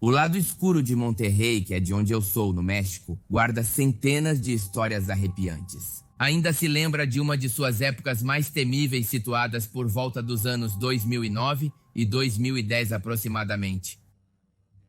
O lado escuro de Monterrey, que é de onde eu sou, no México, guarda centenas de histórias arrepiantes. Ainda se lembra de uma de suas épocas mais temíveis, situadas por volta dos anos 2009 e 2010 aproximadamente.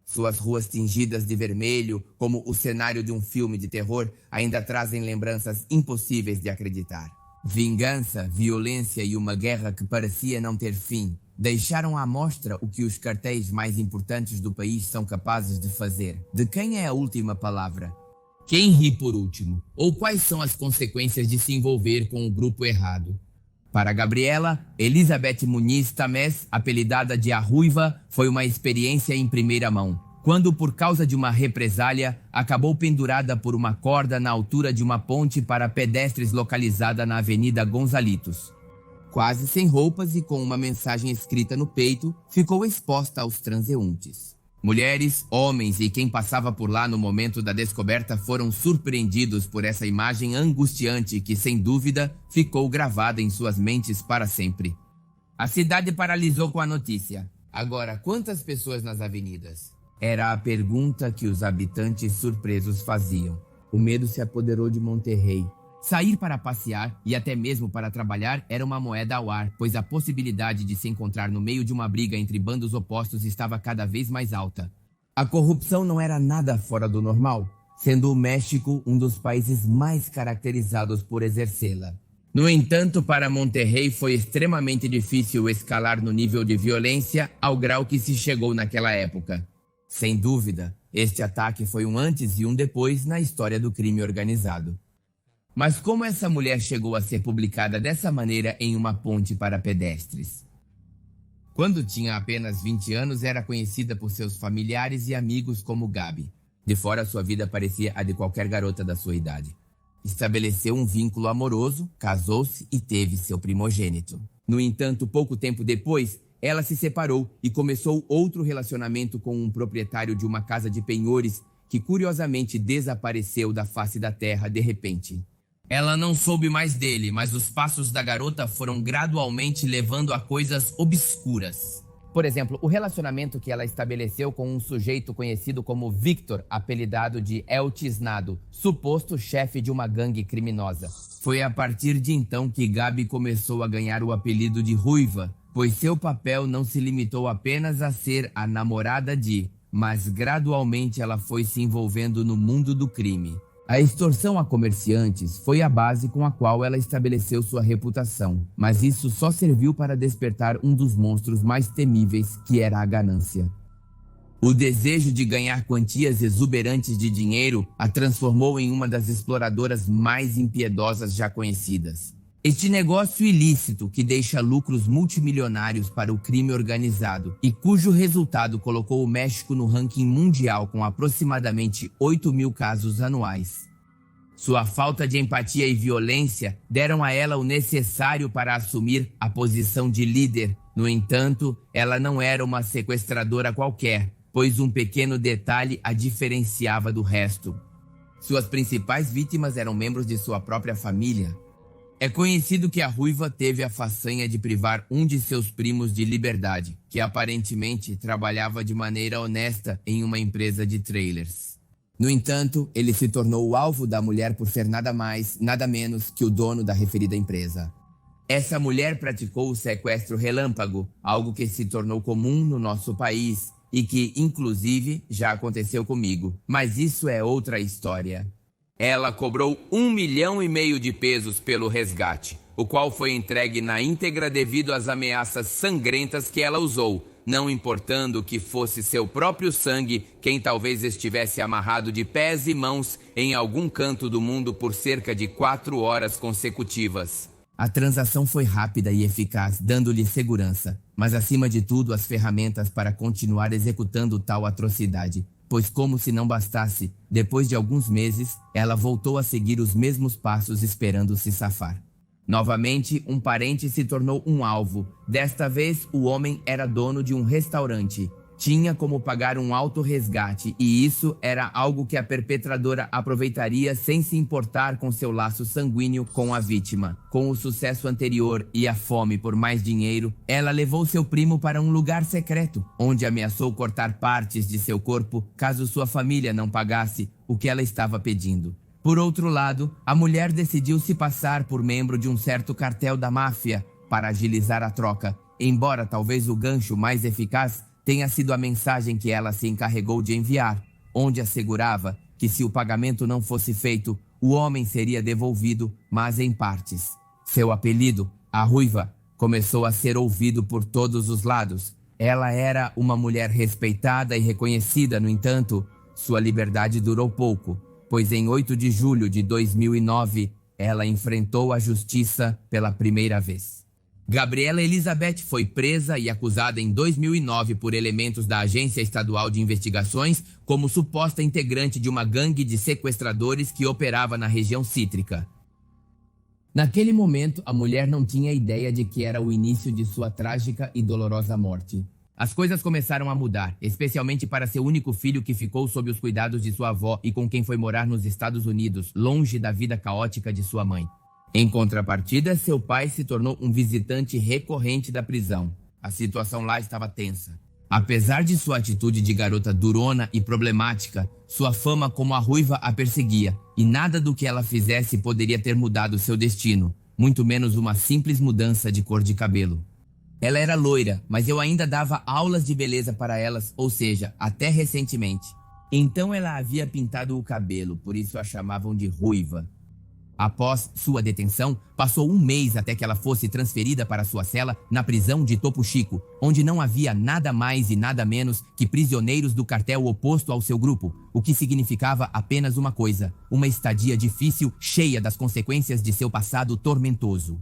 Suas ruas tingidas de vermelho, como o cenário de um filme de terror, ainda trazem lembranças impossíveis de acreditar. Vingança, violência e uma guerra que parecia não ter fim deixaram à mostra o que os cartéis mais importantes do país são capazes de fazer. De quem é a última palavra? Quem ri por último? Ou quais são as consequências de se envolver com o grupo errado? Para Gabriela, Elizabeth Muniz Tamés, apelidada de A Ruiva, foi uma experiência em primeira mão, quando, por causa de uma represália, acabou pendurada por uma corda na altura de uma ponte para pedestres localizada na Avenida Gonzalitos. Quase sem roupas e com uma mensagem escrita no peito, ficou exposta aos transeuntes. Mulheres, homens e quem passava por lá no momento da descoberta foram surpreendidos por essa imagem angustiante que, sem dúvida, ficou gravada em suas mentes para sempre. A cidade paralisou com a notícia. Agora, quantas pessoas nas avenidas? Era a pergunta que os habitantes surpresos faziam. O medo se apoderou de Monterrey. Sair para passear e até mesmo para trabalhar era uma moeda ao ar, pois a possibilidade de se encontrar no meio de uma briga entre bandos opostos estava cada vez mais alta. A corrupção não era nada fora do normal, sendo o México um dos países mais caracterizados por exercê-la. No entanto, para Monterrey foi extremamente difícil escalar no nível de violência ao grau que se chegou naquela época. Sem dúvida, este ataque foi um antes e um depois na história do crime organizado. Mas como essa mulher chegou a ser publicada dessa maneira em uma ponte para pedestres? Quando tinha apenas 20 anos, era conhecida por seus familiares e amigos como Gabi. De fora, sua vida parecia a de qualquer garota da sua idade. Estabeleceu um vínculo amoroso, casou-se e teve seu primogênito. No entanto, pouco tempo depois, ela se separou e começou outro relacionamento com um proprietário de uma casa de penhores que curiosamente desapareceu da face da terra de repente. Ela não soube mais dele, mas os passos da garota foram gradualmente levando a coisas obscuras. Por exemplo, o relacionamento que ela estabeleceu com um sujeito conhecido como Victor, apelidado de El Tiznado, suposto chefe de uma gangue criminosa. Foi a partir de então que Gabi começou a ganhar o apelido de Ruiva, pois seu papel não se limitou apenas a ser a namorada de, mas gradualmente ela foi se envolvendo no mundo do crime. A extorsão a comerciantes foi a base com a qual ela estabeleceu sua reputação, mas isso só serviu para despertar um dos monstros mais temíveis, que era a ganância. O desejo de ganhar quantias exuberantes de dinheiro a transformou em uma das exploradoras mais impiedosas já conhecidas. Este negócio ilícito que deixa lucros multimilionários para o crime organizado e cujo resultado colocou o México no ranking mundial com aproximadamente 8.000 casos anuais. Sua falta de empatia e violência deram a ela o necessário para assumir a posição de líder. No entanto, ela não era uma sequestradora qualquer, pois um pequeno detalhe a diferenciava do resto. Suas principais vítimas eram membros de sua própria família. É conhecido que a Ruiva teve a façanha de privar um de seus primos de liberdade, que aparentemente trabalhava de maneira honesta em uma empresa de trailers. No entanto, ele se tornou o alvo da mulher por ser nada mais, nada menos que o dono da referida empresa. Essa mulher praticou o sequestro relâmpago, algo que se tornou comum no nosso país e que, inclusive, já aconteceu comigo. Mas isso é outra história. Ela cobrou 1,5 milhão de pesos pelo resgate, o qual foi entregue na íntegra devido às ameaças sangrentas que ela usou, não importando que fosse seu próprio sangue quem talvez estivesse amarrado de pés e mãos em algum canto do mundo por cerca de 4 horas consecutivas. A transação foi rápida e eficaz, dando-lhe segurança, mas acima de tudo as ferramentas para continuar executando tal atrocidade. Pois, como se não bastasse, depois de alguns meses, ela voltou a seguir os mesmos passos esperando se safar. Novamente, um parente se tornou um alvo. Desta vez, o homem era dono de um restaurante. Tinha como pagar um alto resgate e isso era algo que a perpetradora aproveitaria sem se importar com seu laço sanguíneo com a vítima. Com o sucesso anterior e a fome por mais dinheiro, ela levou seu primo para um lugar secreto, onde ameaçou cortar partes de seu corpo caso sua família não pagasse o que ela estava pedindo. Por outro lado, a mulher decidiu se passar por membro de um certo cartel da máfia para agilizar a troca, embora talvez o gancho mais eficaz tenha sido a mensagem que ela se encarregou de enviar, onde assegurava que se o pagamento não fosse feito, o homem seria devolvido, mas em partes. Seu apelido, a Ruiva, começou a ser ouvido por todos os lados. Ela era uma mulher respeitada e reconhecida, no entanto, sua liberdade durou pouco, pois em 8 de julho de 2009, ela enfrentou a justiça pela primeira vez. Gabriela Elizabeth foi presa e acusada em 2009 por elementos da Agência Estadual de Investigações como suposta integrante de uma gangue de sequestradores que operava na região cítrica. Naquele momento, a mulher não tinha ideia de que era o início de sua trágica e dolorosa morte. As coisas começaram a mudar, especialmente para seu único filho que ficou sob os cuidados de sua avó e com quem foi morar nos Estados Unidos, longe da vida caótica de sua mãe. Em contrapartida, seu pai se tornou um visitante recorrente da prisão. A situação lá estava tensa. Apesar de sua atitude de garota durona e problemática, sua fama como a Ruiva a perseguia, e nada do que ela fizesse poderia ter mudado seu destino, muito menos uma simples mudança de cor de cabelo. Ela era loira, mas eu ainda dava aulas de beleza para elas, ou seja, até recentemente. Então ela havia pintado o cabelo, por isso a chamavam de Ruiva. Após sua detenção, passou um mês até que ela fosse transferida para sua cela na prisão de Topo Chico, onde não havia nada mais e nada menos que prisioneiros do cartel oposto ao seu grupo, o que significava apenas uma coisa: uma estadia difícil, cheia das consequências de seu passado tormentoso.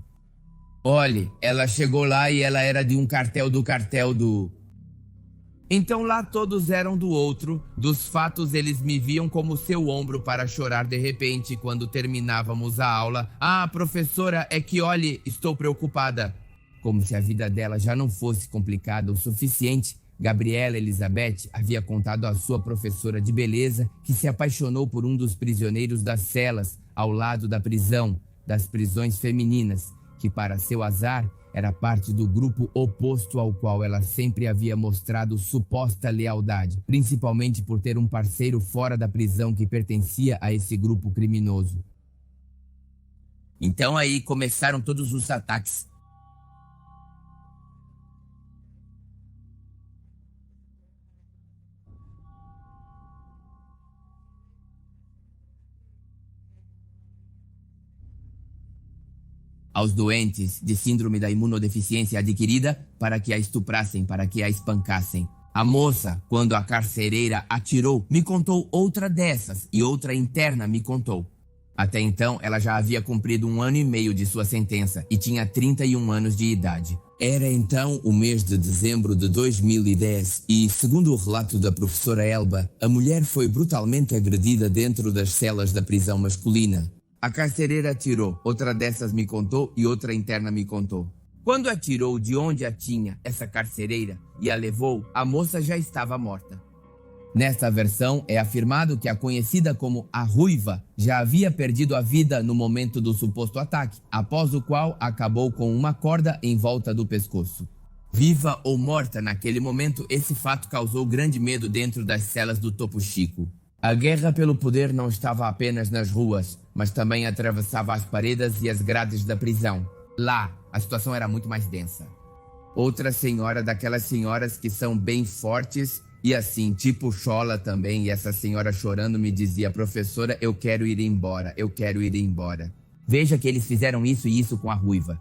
Olhe, ela chegou lá e ela era de um cartel do... Então lá todos eram do outro. Dos fatos, eles me viam como seu ombro para chorar de repente quando terminávamos a aula. Ah, professora, é que olhe, estou preocupada. Como se a vida dela já não fosse complicada o suficiente, Gabriela Elizabeth havia contado à sua professora de beleza que se apaixonou por um dos prisioneiros das celas ao lado da prisão, das prisões femininas, que para seu azar era parte do grupo oposto ao qual ela sempre havia mostrado suposta lealdade, principalmente por ter um parceiro fora da prisão que pertencia a esse grupo criminoso. Então aí começaram todos os ataques. Aos doentes de síndrome da imunodeficiência adquirida para que a estuprassem, para que a espancassem. A moça, quando a carcereira atirou, me contou outra dessas e outra interna me contou. Até então, ela já havia cumprido 1 ano e meio de sua sentença e tinha 31 anos de idade. Era então o mês de dezembro de 2010 e, segundo o relato da professora Elba, a mulher foi brutalmente agredida dentro das celas da prisão masculina. A carcereira atirou, outra dessas me contou e outra interna me contou. Quando atirou de onde a tinha essa carcereira e a levou, a moça já estava morta. Nesta versão é afirmado que a conhecida como a Ruiva já havia perdido a vida no momento do suposto ataque, após o qual acabou com uma corda em volta do pescoço. Viva ou morta naquele momento, esse fato causou grande medo dentro das celas do Topo Chico. A guerra pelo poder não estava apenas nas ruas, mas também atravessava as paredes e as grades da prisão. Lá, a situação era muito mais densa. Outra senhora daquelas senhoras que são bem fortes e assim, tipo chola também, e essa senhora chorando me dizia: professora, eu quero ir embora, eu quero ir embora. Veja que eles fizeram isso e isso com a Ruiva.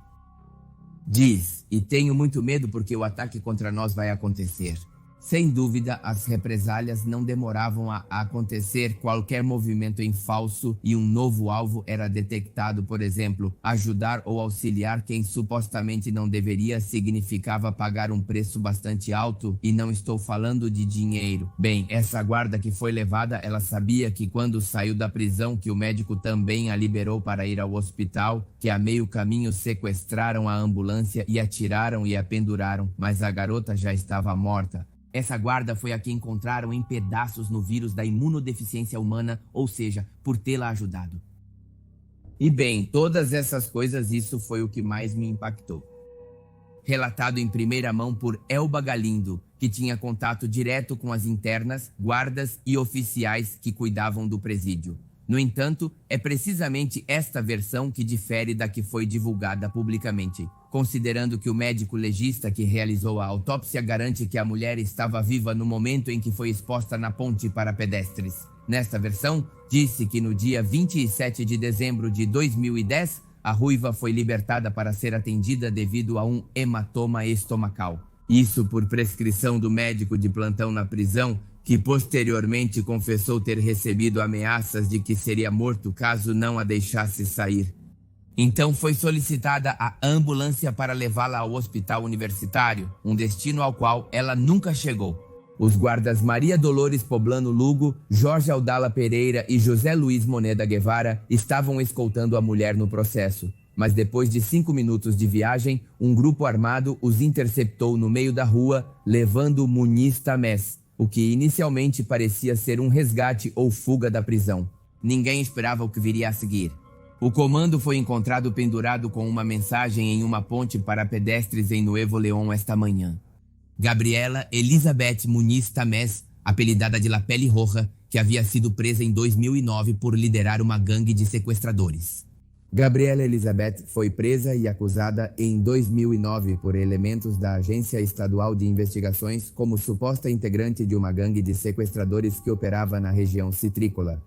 Diz, e tenho muito medo porque o ataque contra nós vai acontecer. Sem dúvida, as represálias não demoravam a acontecer. Qualquer movimento em falso e um novo alvo era detectado. Por exemplo, ajudar ou auxiliar quem supostamente não deveria significava pagar um preço bastante alto, e não estou falando de dinheiro. Bem, essa guarda que foi levada, ela sabia que quando saiu da prisão, que o médico também a liberou para ir ao hospital, que a meio caminho sequestraram a ambulância e atiraram e a penduraram, mas a garota já estava morta. Essa guarda foi a que encontraram em pedaços no vírus da imunodeficiência humana, ou seja, por tê-la ajudado. E bem, todas essas coisas, isso foi o que mais me impactou. Relatado em primeira mão por Elba Galindo, que tinha contato direto com as internas, guardas e oficiais que cuidavam do presídio. No entanto, é precisamente esta versão que difere da que foi divulgada publicamente, considerando que o médico legista que realizou a autópsia garante que a mulher estava viva no momento em que foi exposta na ponte para pedestres. Nesta versão, disse que no dia 27 de dezembro de 2010, a ruiva foi libertada para ser atendida devido a um hematoma estomacal. Isso por prescrição do médico de plantão na prisão, que posteriormente confessou ter recebido ameaças de que seria morto caso não a deixasse sair. Então foi solicitada a ambulância para levá-la ao hospital universitário, um destino ao qual ela nunca chegou. Os guardas Maria Dolores Poblano Lugo, Jorge Aldala Pereira e José Luiz Moneda Guevara estavam escoltando a mulher no processo. Mas depois de 5 minutos de viagem, um grupo armado os interceptou no meio da rua, levando Muniz Tamés, o que inicialmente parecia ser um resgate ou fuga da prisão. Ninguém esperava o que viria a seguir. O comando foi encontrado pendurado com uma mensagem em uma ponte para pedestres em Nuevo León esta manhã. Gabriela Elizabeth Muniz Tamés, apelidada de La Pele Roja, que havia sido presa em 2009 por liderar uma gangue de sequestradores. Gabriela Elizabeth foi presa e acusada em 2009 por elementos da Agência Estadual de Investigações como suposta integrante de uma gangue de sequestradores que operava na região citrícola.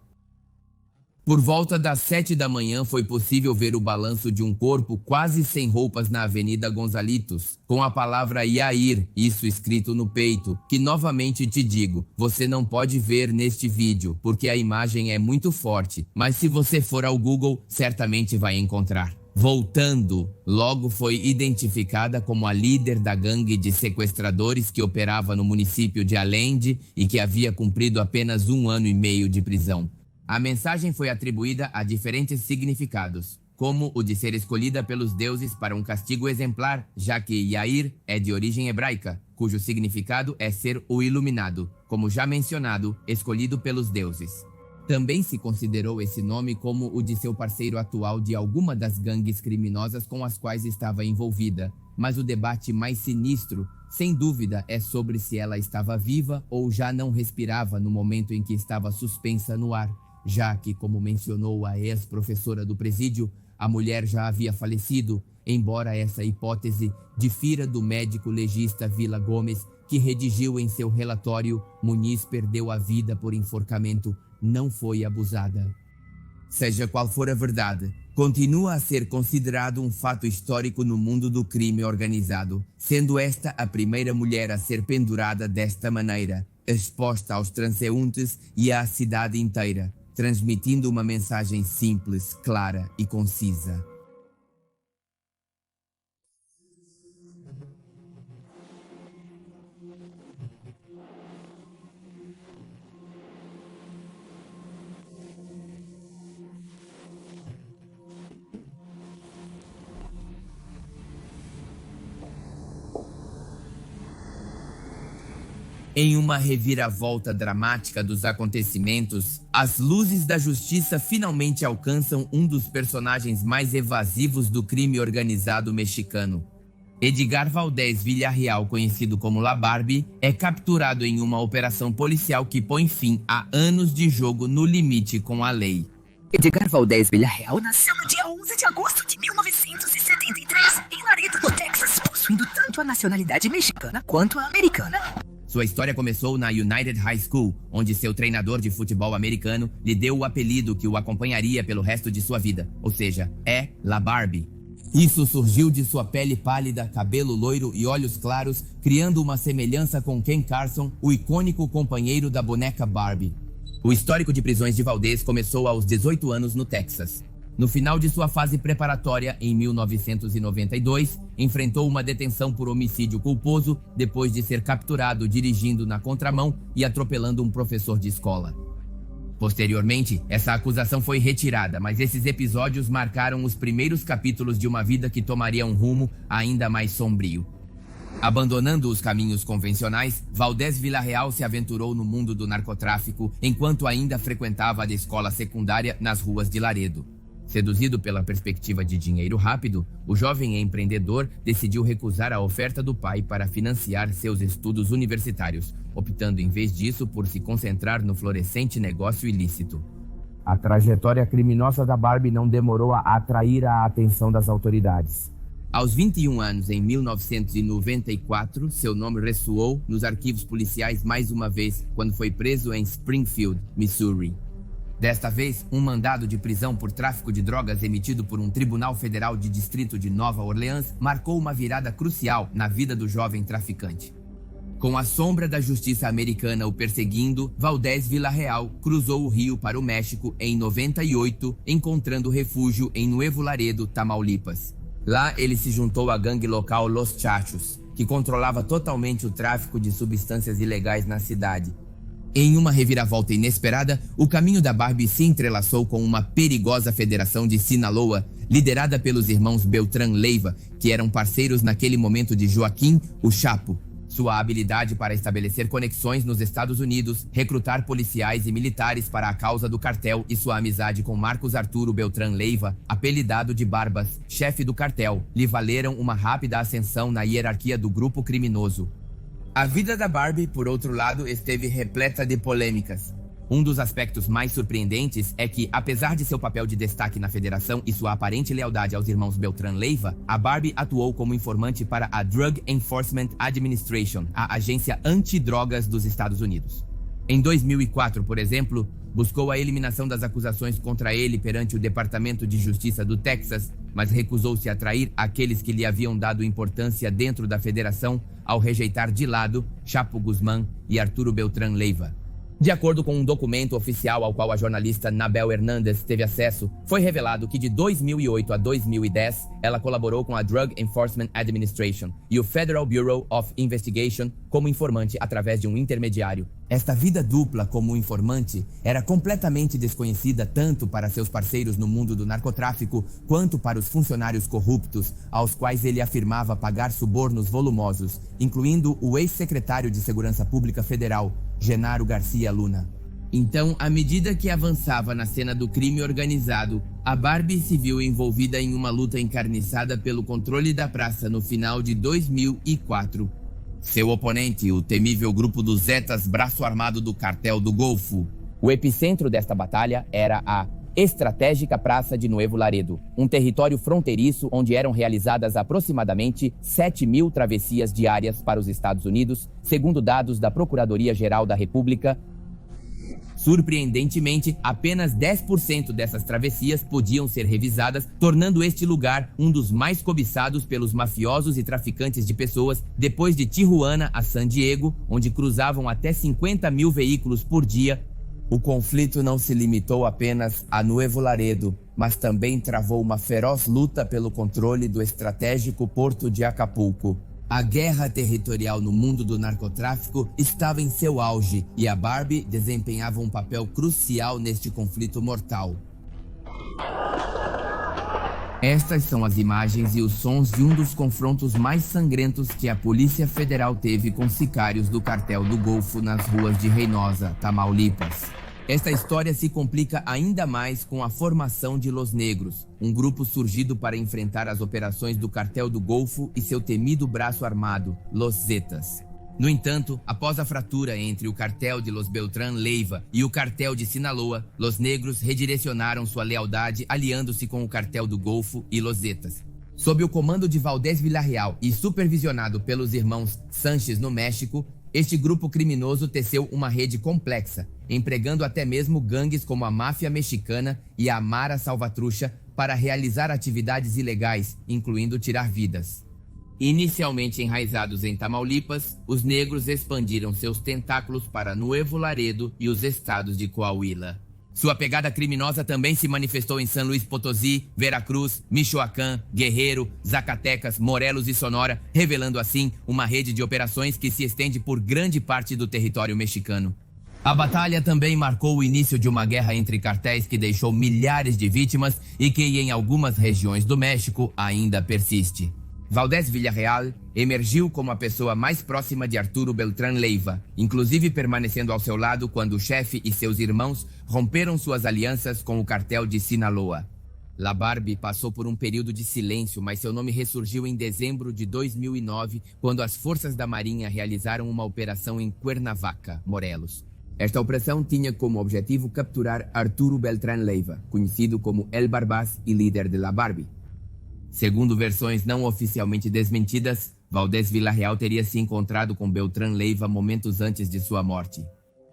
Por volta das 7 da manhã foi possível ver o balanço de um corpo quase sem roupas na Avenida Gonzalitos, com a palavra Yair, isso escrito no peito, que novamente te digo, você não pode ver neste vídeo, porque a imagem é muito forte, mas se você for ao Google, certamente vai encontrar. Voltando, logo foi identificada como a líder da gangue de sequestradores que operava no município de Allende e que havia cumprido apenas 1 ano e meio de prisão. A mensagem foi atribuída a diferentes significados, como o de ser escolhida pelos deuses para um castigo exemplar, já que Yair é de origem hebraica, cujo significado é ser o iluminado, como já mencionado, escolhido pelos deuses. Também se considerou esse nome como o de seu parceiro atual de alguma das gangues criminosas com as quais estava envolvida, mas o debate mais sinistro, sem dúvida, é sobre se ela estava viva ou já não respirava no momento em que estava suspensa no ar, já que, como mencionou a ex-professora do presídio, a mulher já havia falecido, embora essa hipótese difira do médico legista Vila Gomes, que redigiu em seu relatório Muniz perdeu a vida por enforcamento, não foi abusada. Seja qual for a verdade, continua a ser considerado um fato histórico no mundo do crime organizado, sendo esta a primeira mulher a ser pendurada desta maneira, exposta aos transeuntes e à cidade inteira, transmitindo uma mensagem simples, clara e concisa. Em uma reviravolta dramática dos acontecimentos, as luzes da justiça finalmente alcançam um dos personagens mais evasivos do crime organizado mexicano. Edgar Valdez Villarreal, conhecido como La Barbie, é capturado em uma operação policial que põe fim a anos de jogo no limite com a lei. Edgar Valdez Villarreal nasceu no dia 11 de agosto de 1973 em Laredo, no Texas, possuindo tanto a nacionalidade mexicana quanto a americana. Sua história começou na United High School, onde seu treinador de futebol americano lhe deu o apelido que o acompanharia pelo resto de sua vida, ou seja, é La Barbie. Isso surgiu de sua pele pálida, cabelo loiro e olhos claros, criando uma semelhança com Ken Carson, o icônico companheiro da boneca Barbie. O histórico de prisões de Valdez começou aos 18 anos no Texas. No final de sua fase preparatória, em 1992, enfrentou uma detenção por homicídio culposo depois de ser capturado dirigindo na contramão e atropelando um professor de escola. Posteriormente, essa acusação foi retirada, mas esses episódios marcaram os primeiros capítulos de uma vida que tomaria um rumo ainda mais sombrio. Abandonando os caminhos convencionais, Valdez Villarreal se aventurou no mundo do narcotráfico enquanto ainda frequentava a escola secundária nas ruas de Laredo. Seduzido pela perspectiva de dinheiro rápido, o jovem empreendedor decidiu recusar a oferta do pai para financiar seus estudos universitários, optando em vez disso por se concentrar no florescente negócio ilícito. A trajetória criminosa da Barbie não demorou a atrair a atenção das autoridades. Aos 21 anos, em 1994, seu nome ressoou nos arquivos policiais mais uma vez, quando foi preso em Springfield, Missouri. Desta vez, um mandado de prisão por tráfico de drogas emitido por um tribunal federal de distrito de Nova Orleans marcou uma virada crucial na vida do jovem traficante. Com a sombra da justiça americana o perseguindo, Valdez Villarreal cruzou o rio para o México em 98, encontrando refúgio em Nuevo Laredo, Tamaulipas. Lá, ele se juntou à gangue local Los Chachos, que controlava totalmente o tráfico de substâncias ilegais na cidade. Em uma reviravolta inesperada, o caminho da Barbie se entrelaçou com uma perigosa federação de Sinaloa, liderada pelos irmãos Beltrán Leiva, que eram parceiros naquele momento de Joaquim, o Chapo. Sua habilidade para estabelecer conexões nos Estados Unidos, recrutar policiais e militares para a causa do cartel e sua amizade com Marcos Arturo Beltrán Leiva, apelidado de Barbas, chefe do cartel, lhe valeram uma rápida ascensão na hierarquia do grupo criminoso. A vida da Barbie, por outro lado, esteve repleta de polêmicas. Um dos aspectos mais surpreendentes é que, apesar de seu papel de destaque na federação e sua aparente lealdade aos irmãos Beltrán Leiva, a Barbie atuou como informante para a Drug Enforcement Administration, a agência antidrogas dos Estados Unidos. Em 2004, por exemplo, buscou a eliminação das acusações contra ele perante o Departamento de Justiça do Texas, mas recusou-se a trair aqueles que lhe haviam dado importância dentro da federação ao rejeitar de lado Chapo Guzmán e Arturo Beltrán Leiva. De acordo com um documento oficial ao qual a jornalista Nabel Hernández teve acesso, foi revelado que de 2008 a 2010, ela colaborou com a Drug Enforcement Administration e o Federal Bureau of Investigation como informante através de um intermediário. Esta vida dupla como informante era completamente desconhecida tanto para seus parceiros no mundo do narcotráfico quanto para os funcionários corruptos, aos quais ele afirmava pagar subornos volumosos, incluindo o ex-secretário de Segurança Pública Federal, Genaro Garcia Luna. Então, à medida que avançava na cena do crime organizado, a Barbie se viu envolvida em uma luta encarniçada pelo controle da praça no final de 2004. Seu oponente, o temível grupo dos Zetas Braço Armado do Cartel do Golfo. O epicentro desta batalha era a estratégica Praça de Nuevo Laredo, um território fronteiriço onde eram realizadas aproximadamente 7.000 travessias diárias para os Estados Unidos, segundo dados da Procuradoria-Geral da República. Surpreendentemente, apenas 10% dessas travessias podiam ser revisadas, tornando este lugar um dos mais cobiçados pelos mafiosos e traficantes de pessoas, depois de Tijuana a San Diego, onde cruzavam até 50.000 veículos por dia. O conflito não se limitou apenas a Nuevo Laredo, mas também travou uma feroz luta pelo controle do estratégico porto de Acapulco. A guerra territorial no mundo do narcotráfico estava em seu auge e a Barbie desempenhava um papel crucial neste conflito mortal. Estas são as imagens e os sons de um dos confrontos mais sangrentos que a Polícia Federal teve com sicários do Cartel do Golfo nas ruas de Reynosa, Tamaulipas. Esta história se complica ainda mais com a formação de Los Negros, um grupo surgido para enfrentar as operações do Cartel do Golfo e seu temido braço armado, Los Zetas. No entanto, após a fratura entre o cartel de Los Beltrán Leiva e o cartel de Sinaloa, Los Negros redirecionaram sua lealdade aliando-se com o cartel do Golfo e Los Zetas. Sob o comando de Valdez Villarreal e supervisionado pelos irmãos Sánchez no México, este grupo criminoso teceu uma rede complexa, empregando até mesmo gangues como a máfia mexicana e a Mara Salvatrucha para realizar atividades ilegais, incluindo tirar vidas. Inicialmente enraizados em Tamaulipas, os negros expandiram seus tentáculos para Nuevo Laredo e os estados de Coahuila. Sua pegada criminosa também se manifestou em San Luis Potosí, Veracruz, Michoacán, Guerreiro, Zacatecas, Morelos e Sonora, revelando assim uma rede de operações que se estende por grande parte do território mexicano. A batalha também marcou o início de uma guerra entre cartéis que deixou milhares de vítimas e que em algumas regiões do México ainda persiste. Valdés Villarreal emergiu como a pessoa mais próxima de Arturo Beltrán Leiva, inclusive permanecendo ao seu lado quando o chefe e seus irmãos romperam suas alianças com o cartel de Sinaloa. La Barbie passou por um período de silêncio, mas seu nome ressurgiu em dezembro de 2009, quando as forças da Marinha realizaram uma operação em Cuernavaca, Morelos. Esta operação tinha como objetivo capturar Arturo Beltrán Leiva, conhecido como El Barbaz e líder de La Barbie. Segundo versões não oficialmente desmentidas, Valdés Villarreal teria se encontrado com Beltrán Leiva momentos antes de sua morte.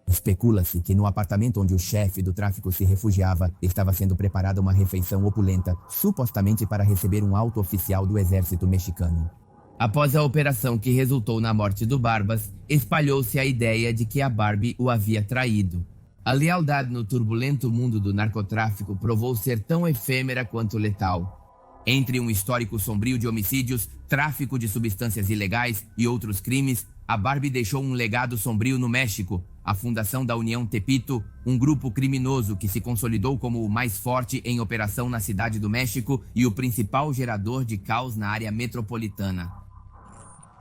Especula-se que no apartamento onde o chefe do tráfico se refugiava, estava sendo preparada uma refeição opulenta, supostamente para receber um alto oficial do exército mexicano. Após a operação que resultou na morte do Barbas, espalhou-se a ideia de que a Barbie o havia traído. A lealdade no turbulento mundo do narcotráfico provou ser tão efêmera quanto letal. Entre um histórico sombrio de homicídios, tráfico de substâncias ilegais e outros crimes, a Barbie deixou um legado sombrio no México, a fundação da União Tepito, um grupo criminoso que se consolidou como o mais forte em operação na Cidade do México e o principal gerador de caos na área metropolitana.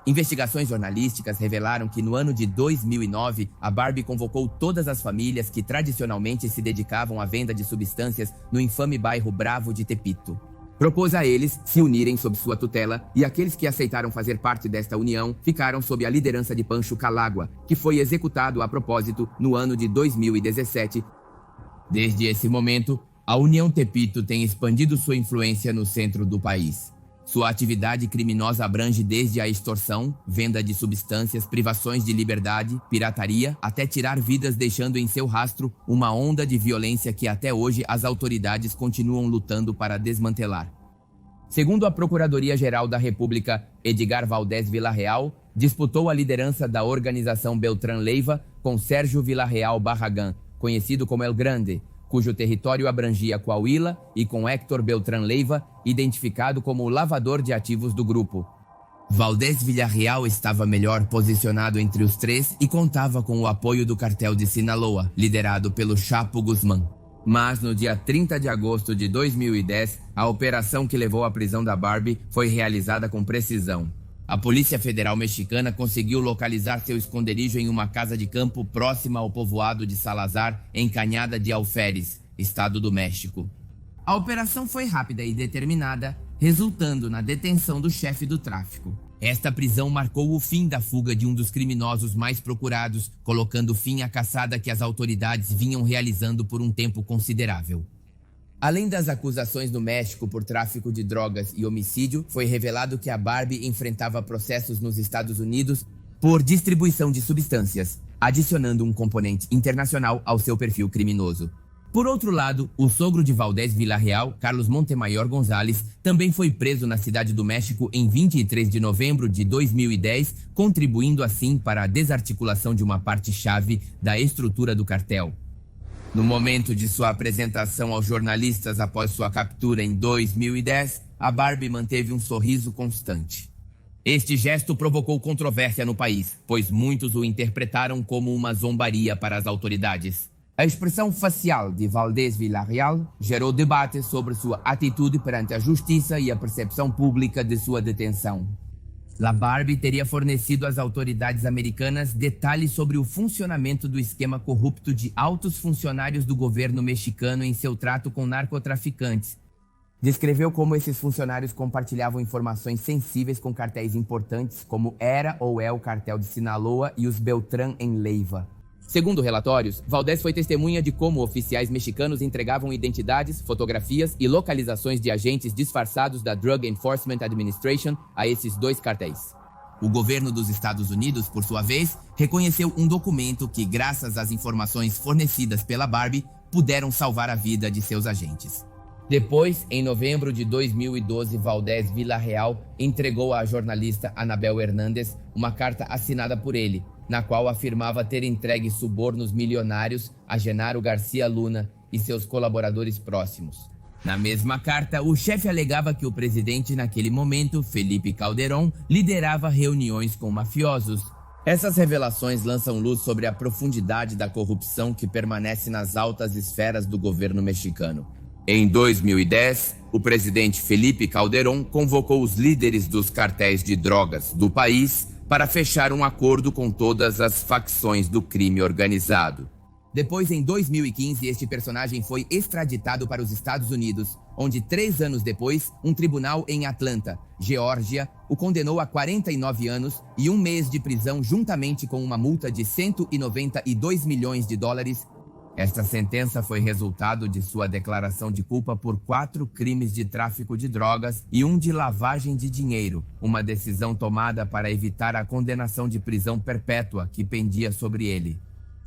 Investigações jornalísticas revelaram que no ano de 2009, a Barbie convocou todas as famílias que tradicionalmente se dedicavam à venda de substâncias no infame bairro Bravo de Tepito. Propôs a eles se unirem sob sua tutela e aqueles que aceitaram fazer parte desta união ficaram sob a liderança de Pancho Calagua, que foi executado a propósito no ano de 2017. Desde esse momento, a União Tepito tem expandido sua influência no centro do país. Sua atividade criminosa abrange desde a extorsão, venda de substâncias, privações de liberdade, pirataria, até tirar vidas, deixando em seu rastro uma onda de violência que até hoje as autoridades continuam lutando para desmantelar. Segundo a Procuradoria-Geral da República, Edgar Valdés Villarreal disputou a liderança da organização Beltrán Leiva com Sérgio Villarreal Barragán, conhecido como El Grande, cujo território abrangia Coahuila, e com Héctor Beltrán Leiva, identificado como o lavador de ativos do grupo. Valdés Villarreal estava melhor posicionado entre os três e contava com o apoio do cartel de Sinaloa, liderado pelo Chapo Guzmán. Mas no dia 30 de agosto de 2010, a operação que levou à prisão da Barbie foi realizada com precisão. A Polícia Federal Mexicana conseguiu localizar seu esconderijo em uma casa de campo próxima ao povoado de Salazar, em Cañada de Alférez, estado do México. A operação foi rápida e determinada, resultando na detenção do chefe do tráfico. Esta prisão marcou o fim da fuga de um dos criminosos mais procurados, colocando fim à caçada que as autoridades vinham realizando por um tempo considerável. Além das acusações no México por tráfico de drogas e homicídio, foi revelado que a Barbie enfrentava processos nos Estados Unidos por distribuição de substâncias, adicionando um componente internacional ao seu perfil criminoso. Por outro lado, o sogro de Valdés Villarreal, Carlos Montemayor González, também foi preso na Cidade do México em 23 de novembro de 2010, contribuindo assim para a desarticulação de uma parte-chave da estrutura do cartel. No momento de sua apresentação aos jornalistas após sua captura em 2010, a Barbie manteve um sorriso constante. Este gesto provocou controvérsia no país, pois muitos o interpretaram como uma zombaria para as autoridades. A expressão facial de Valdés Villarreal gerou debate sobre sua atitude perante a justiça e a percepção pública de sua detenção. La Barbie teria fornecido às autoridades americanas detalhes sobre o funcionamento do esquema corrupto de altos funcionários do governo mexicano em seu trato com narcotraficantes. Descreveu como esses funcionários compartilhavam informações sensíveis com cartéis importantes, como era ou é o cartel de Sinaloa e os Beltrán em Leiva. Segundo relatórios, Valdés foi testemunha de como oficiais mexicanos entregavam identidades, fotografias e localizações de agentes disfarçados da Drug Enforcement Administration a esses dois cartéis. O governo dos Estados Unidos, por sua vez, reconheceu um documento que, graças às informações fornecidas pela Barbie, puderam salvar a vida de seus agentes. Depois, em novembro de 2012, Valdés Villarreal entregou à jornalista Anabel Hernández uma carta assinada por ele, na qual afirmava ter entregue subornos milionários a Genaro Garcia Luna e seus colaboradores próximos. Na mesma carta, o chefe alegava que o presidente naquele momento, Felipe Calderón, liderava reuniões com mafiosos. Essas revelações lançam luz sobre a profundidade da corrupção que permanece nas altas esferas do governo mexicano. Em 2010, o presidente Felipe Calderón convocou os líderes dos cartéis de drogas do país para fechar um acordo com todas as facções do crime organizado. Depois, em 2015, este personagem foi extraditado para os Estados Unidos, onde 3 anos depois, um tribunal em Atlanta, Geórgia, o condenou a 49 anos e 1 mês de prisão juntamente com uma multa de 192 milhões de dólares. Esta sentença foi resultado de sua declaração de culpa por 4 crimes de tráfico de drogas e 1 de lavagem de dinheiro, uma decisão tomada para evitar a condenação de prisão perpétua que pendia sobre ele.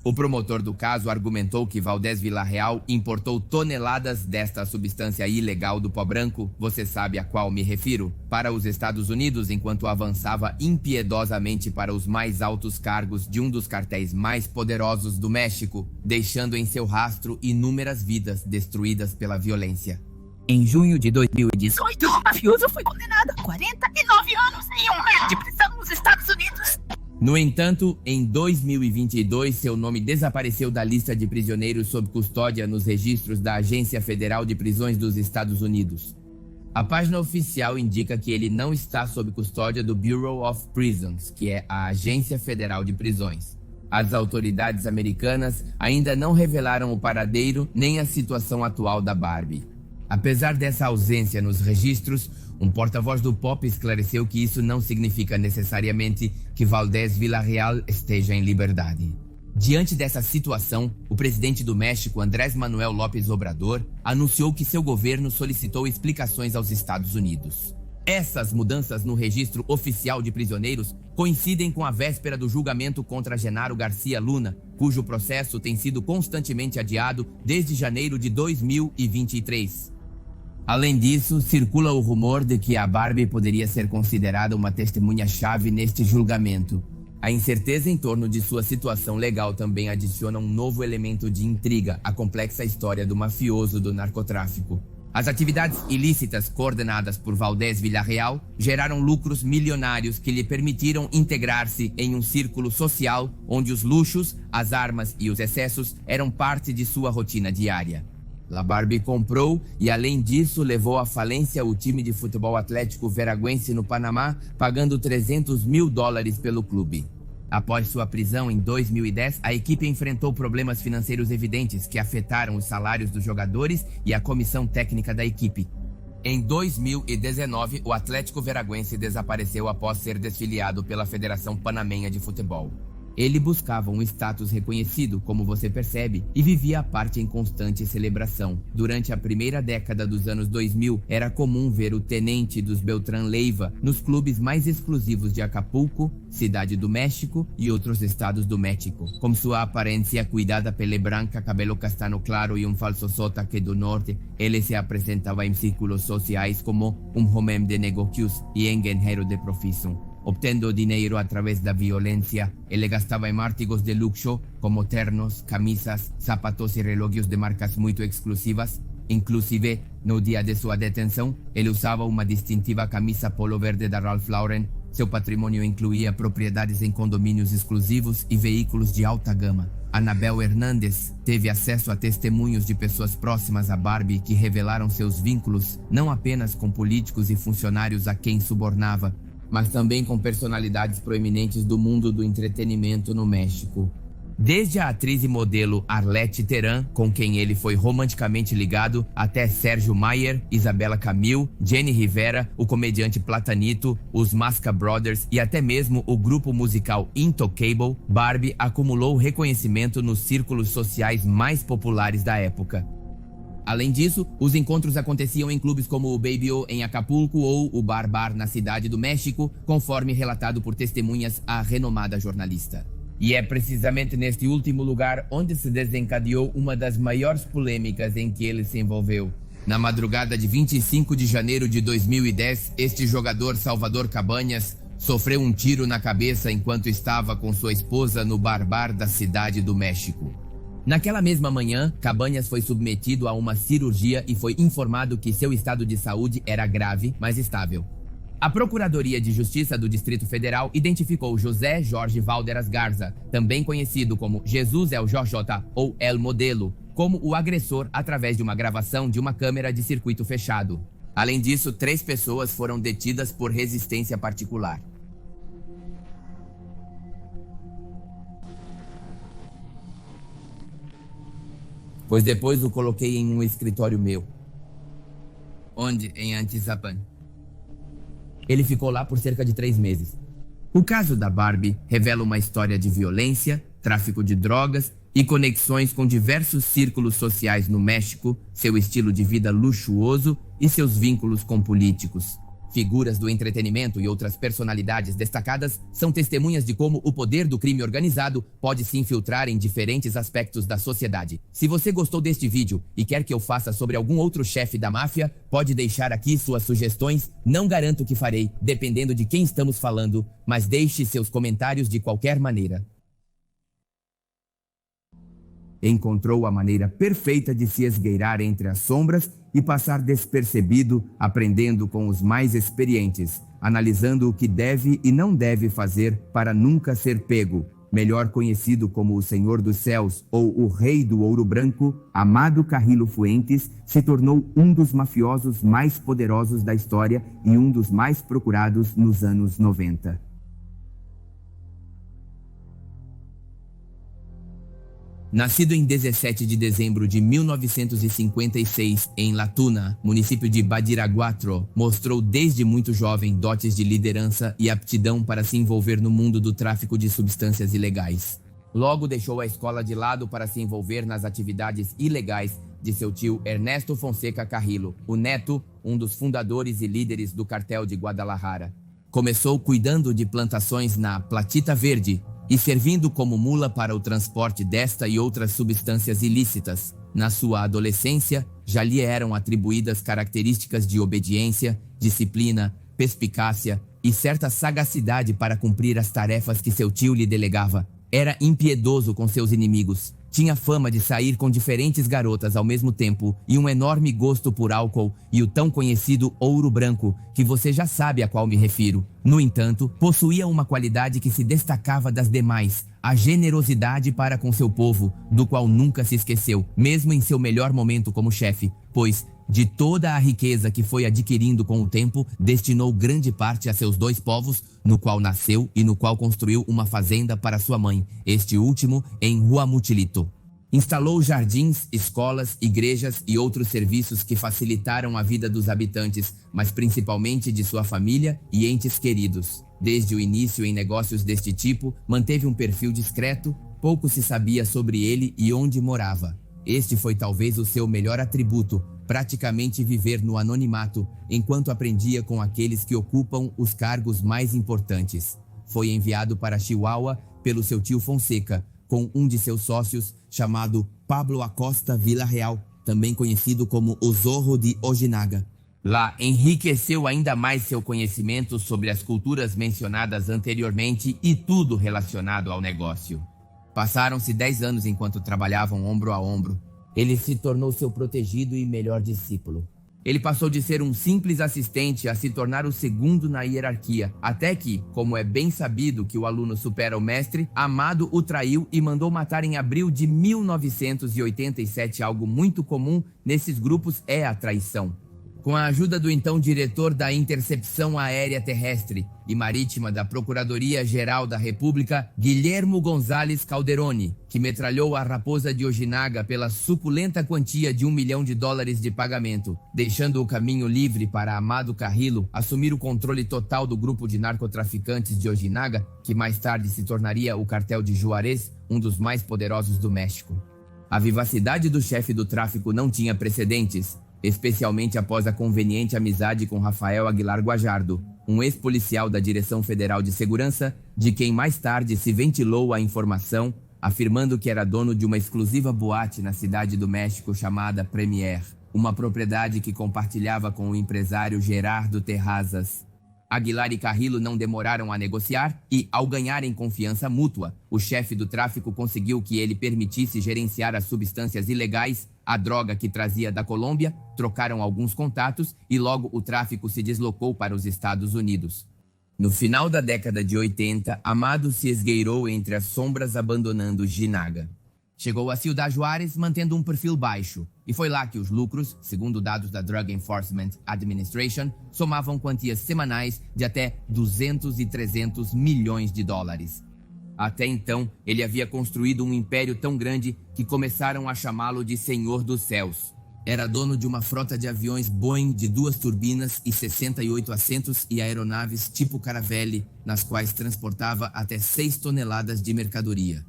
O promotor do caso argumentou que Valdez Villarreal importou toneladas desta substância ilegal do pó branco, você sabe a qual me refiro, para os Estados Unidos enquanto avançava impiedosamente para os mais altos cargos de um dos cartéis mais poderosos do México, deixando em seu rastro inúmeras vidas destruídas pela violência. Em junho de 2018, o mafioso foi condenado a 49 anos e 1 mês de prisão nos Estados Unidos. No entanto, em 2022, seu nome desapareceu da lista de prisioneiros sob custódia nos registros da Agência Federal de Prisões dos Estados Unidos. A página oficial indica que ele não está sob custódia do Bureau of Prisons, que é a Agência Federal de Prisões. As autoridades americanas ainda não revelaram o paradeiro nem a situação atual da Barbie. Apesar dessa ausência nos registros, um porta-voz do Pop esclareceu que isso não significa necessariamente que Valdez Villarreal esteja em liberdade. Diante dessa situação, o presidente do México, Andrés Manuel López Obrador, anunciou que seu governo solicitou explicações aos Estados Unidos. Essas mudanças no registro oficial de prisioneiros coincidem com a véspera do julgamento contra Genaro Garcia Luna, cujo processo tem sido constantemente adiado desde janeiro de 2023. Além disso, circula o rumor de que a Barbie poderia ser considerada uma testemunha-chave neste julgamento. A incerteza em torno de sua situação legal também adiciona um novo elemento de intriga à complexa história do mafioso do narcotráfico. As atividades ilícitas coordenadas por Valdez Villarreal geraram lucros milionários que lhe permitiram integrar-se em um círculo social onde os luxos, as armas e os excessos eram parte de sua rotina diária. La Barbie comprou e, além disso, levou à falência o time de futebol atlético veragüense no Panamá, pagando $300 mil pelo clube. Após sua prisão em 2010, a equipe enfrentou problemas financeiros evidentes que afetaram os salários dos jogadores e a comissão técnica da equipe. Em 2019, o Atlético Veragüense desapareceu após ser desfiliado pela Federação Panamenha de Futebol. Ele buscava um status reconhecido, como você percebe, e vivia a parte em constante celebração. Durante a primeira década dos anos 2000, era comum ver o tenente dos Beltrán Leiva nos clubes mais exclusivos de Acapulco, Cidade do México e outros estados do México. Com sua aparência cuidada, pele branca, cabelo castanho claro e um falso sotaque do norte, ele se apresentava em círculos sociais como um homem de negócios e engenheiro de profissão. Obtendo dinheiro através da violência, ele gastava em artigos de luxo, como ternos, camisas, sapatos e relógios de marcas muito exclusivas. Inclusive, no dia de sua detenção, ele usava uma distintiva camisa polo verde da Ralph Lauren. Seu patrimônio incluía propriedades em condomínios exclusivos e veículos de alta gama. Anabel Hernández teve acesso a testemunhos de pessoas próximas a Barbie que revelaram seus vínculos não apenas com políticos e funcionários a quem subornava, mas também com personalidades proeminentes do mundo do entretenimento no México. Desde a atriz e modelo Arlette Teran, com quem ele foi romanticamente ligado, até Sérgio Mayer, Isabela Camil, Jenny Rivera, o comediante Platanito, os Masca Brothers e até mesmo o grupo musical Intocable, Barbie acumulou reconhecimento nos círculos sociais mais populares da época. Além disso, os encontros aconteciam em clubes como o Baby O em Acapulco ou o Bar Bar na Cidade do México, conforme relatado por testemunhas à renomada jornalista. E é precisamente neste último lugar onde se desencadeou uma das maiores polêmicas em que ele se envolveu. Na madrugada de 25 de janeiro de 2010, este jogador Salvador Cabanhas sofreu um tiro na cabeça enquanto estava com sua esposa no Bar Bar da Cidade do México. Naquela mesma manhã, Cabanhas foi submetido a uma cirurgia e foi informado que seu estado de saúde era grave, mas estável. A Procuradoria de Justiça do Distrito Federal identificou José Jorge Valderas Garza, também conhecido como Jesus El Jojota ou El Modelo, como o agressor através de uma gravação de uma câmera de circuito fechado. Além disso, 3 pessoas foram detidas por resistência particular. Pois depois o coloquei em um escritório meu. Onde? Em Antizapán. Ele ficou lá por cerca de 3 meses. O caso da Barbie revela uma história de violência, tráfico de drogas e conexões com diversos círculos sociais no México, seu estilo de vida luxuoso e seus vínculos com políticos. Figuras do entretenimento e outras personalidades destacadas são testemunhas de como o poder do crime organizado pode se infiltrar em diferentes aspectos da sociedade. Se você gostou deste vídeo e quer que eu faça sobre algum outro chefe da máfia, pode deixar aqui suas sugestões. Não garanto que farei, dependendo de quem estamos falando, mas deixe seus comentários de qualquer maneira. Encontrou a maneira perfeita de se esgueirar entre as sombras e passar despercebido, aprendendo com os mais experientes, analisando o que deve e não deve fazer para nunca ser pego. Melhor conhecido como o Senhor dos Céus ou o Rei do Ouro Branco, Amado Carrillo Fuentes se tornou um dos mafiosos mais poderosos da história e um dos mais procurados nos anos 90. Nascido em 17 de dezembro de 1956 em La Tuna, município de Badiraguatro, mostrou desde muito jovem dotes de liderança e aptidão para se envolver no mundo do tráfico de substâncias ilegais. Logo deixou a escola de lado para se envolver nas atividades ilegais de seu tio Ernesto Fonseca Carrillo, o neto, um dos fundadores e líderes do cartel de Guadalajara. Começou cuidando de plantações na Platita Verde, e servindo como mula para o transporte desta e outras substâncias ilícitas. Na sua adolescência, já lhe eram atribuídas características de obediência, disciplina, perspicácia e certa sagacidade para cumprir as tarefas que seu tio lhe delegava. Era impiedoso com seus inimigos. Tinha fama de sair com diferentes garotas ao mesmo tempo e um enorme gosto por álcool e o tão conhecido ouro branco, que você já sabe a qual me refiro. No entanto, possuía uma qualidade que se destacava das demais, a generosidade para com seu povo, do qual nunca se esqueceu, mesmo em seu melhor momento como chefe, pois, de toda a riqueza que foi adquirindo com o tempo, destinou grande parte a seus 2 povos, no qual nasceu e no qual construiu uma fazenda para sua mãe, este último em Huamutilito. Instalou jardins, escolas, igrejas e outros serviços que facilitaram a vida dos habitantes, mas principalmente de sua família e entes queridos. Desde o início em negócios deste tipo, manteve um perfil discreto, pouco se sabia sobre ele e onde morava. Este foi talvez o seu melhor atributo, praticamente viver no anonimato, enquanto aprendia com aqueles que ocupam os cargos mais importantes. Foi enviado para Chihuahua pelo seu tio Fonseca, com um de seus sócios, chamado Pablo Acosta Villarreal, também conhecido como o Zorro de Ojinaga. Lá, enriqueceu ainda mais seu conhecimento sobre as culturas mencionadas anteriormente e tudo relacionado ao negócio. Passaram-se 10 anos enquanto trabalhavam ombro a ombro. Ele se tornou seu protegido e melhor discípulo. Ele passou de ser um simples assistente a se tornar o segundo na hierarquia, até que, como é bem sabido que o aluno supera o mestre, Amado o traiu e mandou matar em abril de 1987. Algo muito comum nesses grupos é a traição. Com a ajuda do então diretor da Intercepção Aérea Terrestre e Marítima da Procuradoria-Geral da República, Guilhermo González Calderoni, que metralhou a raposa de Ojinaga pela suculenta quantia de $1 milhão de pagamento, deixando o caminho livre para Amado Carrillo assumir o controle total do grupo de narcotraficantes de Ojinaga, que mais tarde se tornaria o cartel de Juarez, um dos mais poderosos do México. A vivacidade do chefe do tráfico não tinha precedentes, especialmente após a conveniente amizade com Rafael Aguilar Guajardo, um ex-policial da Direção Federal de Segurança, de quem mais tarde se ventilou a informação, afirmando que era dono de uma exclusiva boate na cidade do México chamada Premier, uma propriedade que compartilhava com o empresário Gerardo Terrazas. Aguilar e Carrillo não demoraram a negociar e, ao ganharem confiança mútua, o chefe do tráfico conseguiu que ele permitisse gerenciar as substâncias ilegais, a droga que trazia da Colômbia, trocaram alguns contatos e logo o tráfico se deslocou para os Estados Unidos. No final da década de 80, Amado se esgueirou entre as sombras abandonando Ojinaga. Chegou a Ciudad Juárez mantendo um perfil baixo, e foi lá que os lucros, segundo dados da Drug Enforcement Administration, somavam quantias semanais de até 200 e 300 milhões de dólares. Até então, ele havia construído um império tão grande que começaram a chamá-lo de Senhor dos Céus. Era dono de uma frota de aviões Boeing de 2 turbinas e 68 assentos e aeronaves tipo Caravelle, nas quais transportava até 6 toneladas de mercadoria.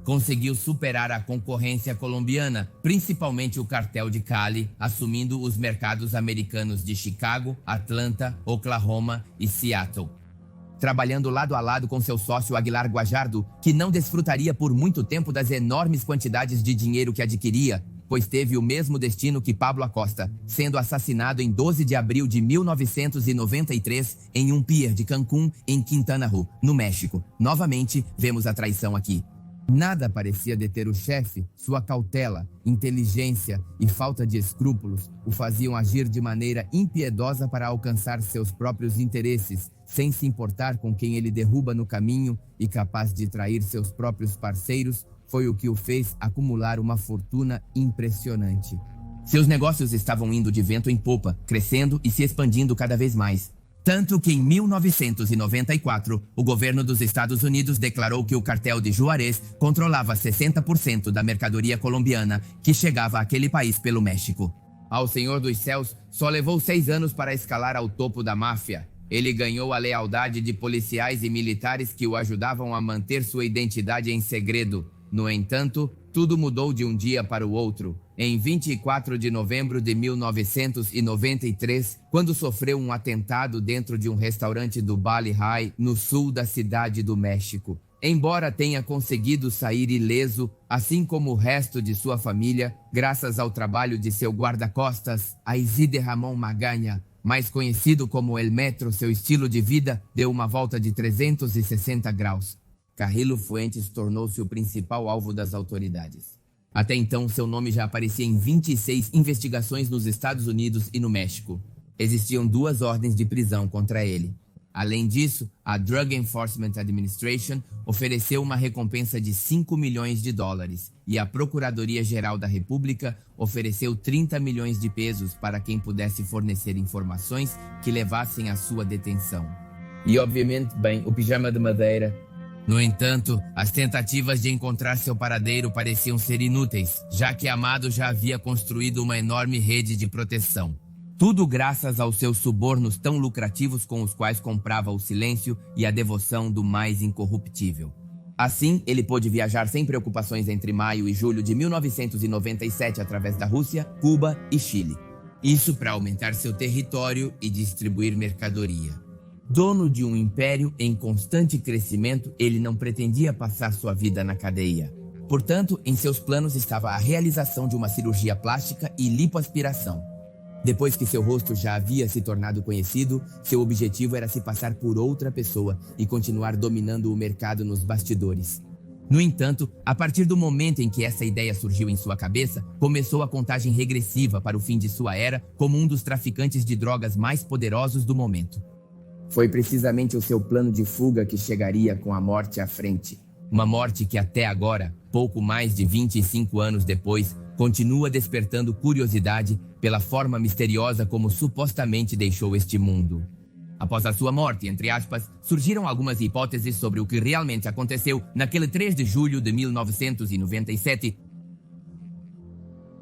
Conseguiu superar a concorrência colombiana, principalmente o cartel de Cali, assumindo os mercados americanos de Chicago, Atlanta, Oklahoma e Seattle. Trabalhando lado a lado com seu sócio Aguilar Guajardo, que não desfrutaria por muito tempo das enormes quantidades de dinheiro que adquiria, pois teve o mesmo destino que Pablo Acosta, sendo assassinado em 12 de abril de 1993 em um pier de Cancún, em Quintana Roo, no México. Novamente, vemos a traição aqui. Nada parecia deter o chefe, sua cautela, inteligência e falta de escrúpulos o faziam agir de maneira impiedosa para alcançar seus próprios interesses, sem se importar com quem ele derruba no caminho e capaz de trair seus próprios parceiros, foi o que o fez acumular uma fortuna impressionante. Seus negócios estavam indo de vento em popa, crescendo e se expandindo cada vez mais. Tanto que em 1994, o governo dos Estados Unidos declarou que o cartel de Juárez controlava 60% da mercadoria colombiana que chegava àquele país pelo México. Ao Senhor dos Céus só levou 6 anos para escalar ao topo da máfia. Ele ganhou a lealdade de policiais e militares que o ajudavam a manter sua identidade em segredo. No entanto, tudo mudou de um dia para o outro. Em 24 de novembro de 1993, quando sofreu um atentado dentro de um restaurante do Bali High, no sul da cidade do México. Embora tenha conseguido sair ileso, assim como o resto de sua família, graças ao trabalho de seu guarda-costas, Aizide Ramon Magaña, mais conhecido como El Metro, seu estilo de vida deu uma volta de 360 graus. Carrillo Fuentes tornou-se o principal alvo das autoridades. Até então, seu nome já aparecia em 26 investigações nos Estados Unidos e no México. Existiam 2 ordens de prisão contra ele. Além disso, a Drug Enforcement Administration ofereceu uma recompensa de 5 milhões de dólares e a Procuradoria-Geral da República ofereceu 30 milhões de pesos para quem pudesse fornecer informações que levassem à sua detenção. E, obviamente, o pijama de madeira. No entanto, as tentativas de encontrar seu paradeiro pareciam ser inúteis, já que Amado já havia construído uma enorme rede de proteção. Tudo graças aos seus subornos tão lucrativos com os quais comprava o silêncio e a devoção do mais incorruptível. Assim, ele pôde viajar sem preocupações entre maio e julho de 1997 através da Rússia, Cuba e Chile. Isso para aumentar seu território e distribuir mercadoria. Dono de um império em constante crescimento, ele não pretendia passar sua vida na cadeia. Portanto, em seus planos estava a realização de uma cirurgia plástica e lipoaspiração. Depois que seu rosto já havia se tornado conhecido, seu objetivo era se passar por outra pessoa e continuar dominando o mercado nos bastidores. No entanto, a partir do momento em que essa ideia surgiu em sua cabeça, começou a contagem regressiva para o fim de sua era como um dos traficantes de drogas mais poderosos do momento. Foi precisamente o seu plano de fuga que chegaria com a morte à frente. Uma morte que até agora, pouco mais de 25 anos depois, continua despertando curiosidade pela forma misteriosa como supostamente deixou este mundo. Após a sua morte, entre aspas, surgiram algumas hipóteses sobre o que realmente aconteceu naquele 3 de julho de 1997.